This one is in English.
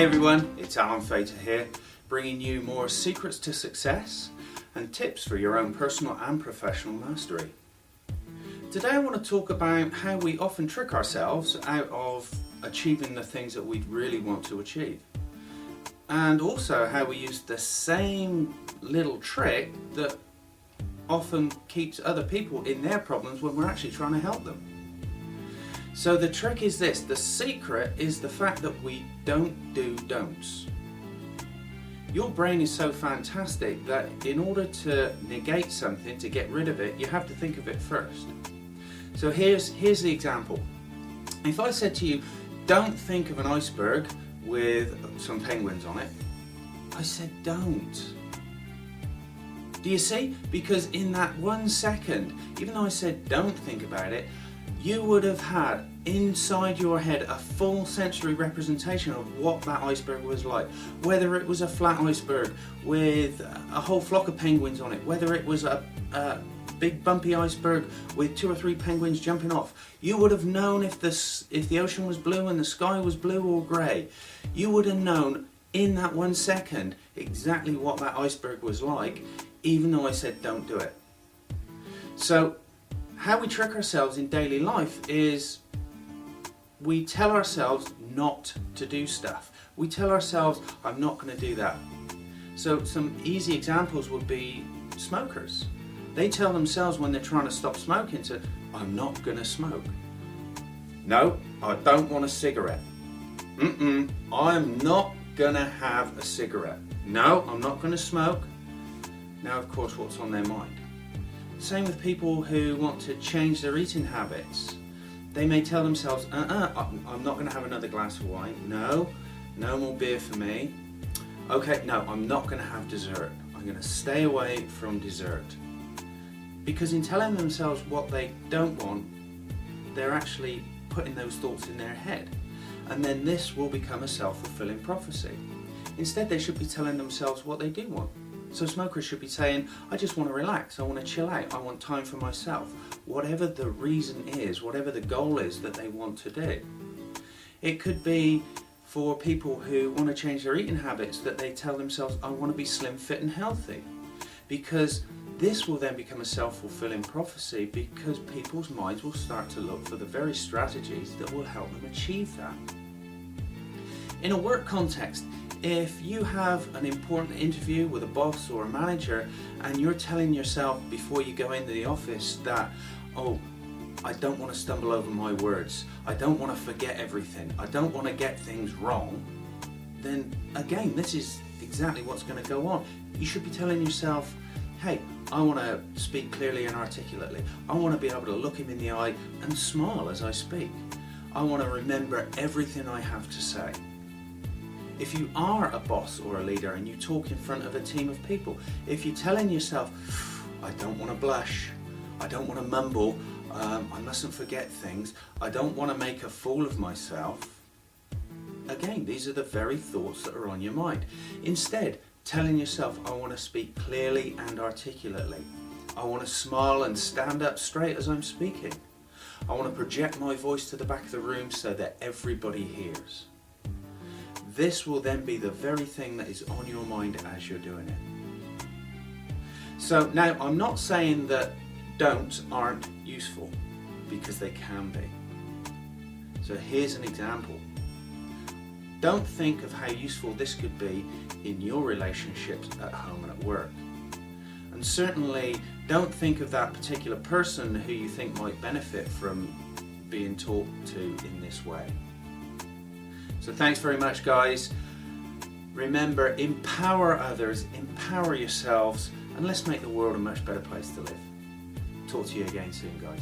Hey everyone, it's Alan Fater here, bringing you more secrets to success and tips for your own personal and professional mastery. Today I want to talk about how we often trick ourselves out of achieving the things that we really want to achieve. And also how we use the same little trick that often keeps other people in their problems when we're actually trying to help them. So the trick is this, the secret is the fact that we don't do don'ts. Your brain is so fantastic that in order to negate something, to get rid of it, you have to think of it first. So here's the example. If I said to you, don't think of an iceberg with some penguins on it, I said don't. Do you see? Because in that 1 second, even though I said don't think about it, you would have had inside your head a full sensory representation of what that iceberg was like. Whether it was a flat iceberg with a whole flock of penguins on it, whether it was a big bumpy iceberg with 2 or 3 penguins jumping off. You would have known if the ocean was blue and the sky was blue or grey. You would have known in that 1 second exactly what that iceberg was like, even though I said don't do it. So how we trick ourselves in daily life is we tell ourselves not to do stuff. We tell ourselves, I'm not going to do that. So some easy examples would be smokers. They tell themselves when they're trying to stop smoking I'm not going to smoke. No, I don't want a cigarette. I'm not going to have a cigarette. No, I'm not going to smoke. Now, of course, what's on their mind? Same with people who want to change their eating habits. They may tell themselves, I'm not going to have another glass of wine. No more beer for me. Okay, no, I'm not going to have dessert. I'm going to stay away from dessert. Because in telling themselves what they don't want, they're actually putting those thoughts in their head. And then this will become a self-fulfilling prophecy. Instead, they should be telling themselves what they do want. So smokers should be saying, I just want to relax, I want to chill out, I want time for myself. Whatever the reason is, whatever the goal is that they want to do. It could be for people who want to change their eating habits that they tell themselves, I want to be slim, fit and healthy. Because this will then become a self-fulfilling prophecy because people's minds will start to look for the very strategies that will help them achieve that. In a work context, if you have an important interview with a boss or a manager and you're telling yourself before you go into the office that, I don't want to stumble over my words, I don't want to forget everything, I don't want to get things wrong, then again, this is exactly what's going to go on. You should be telling yourself, hey, I want to speak clearly and articulately. I want to be able to look him in the eye and smile as I speak. I want to remember everything I have to say. If you are a boss or a leader and you talk in front of a team of people, if you're telling yourself, I don't want to blush, I don't want to mumble, I mustn't forget things, I don't want to make a fool of myself, again, these are the very thoughts that are on your mind. Instead, telling yourself, I want to speak clearly and articulately, I want to smile and stand up straight as I'm speaking, I want to project my voice to the back of the room so that everybody hears. This will then be the very thing that is on your mind as you're doing it. So now, I'm not saying that don'ts aren't useful, because they can be. So here's an example. Don't think of how useful this could be in your relationships at home and at work. And certainly don't think of that particular person who you think might benefit from being talked to in this way. So thanks very much, guys. Remember, empower others, empower yourselves, and let's make the world a much better place to live. Talk to you again soon, guys.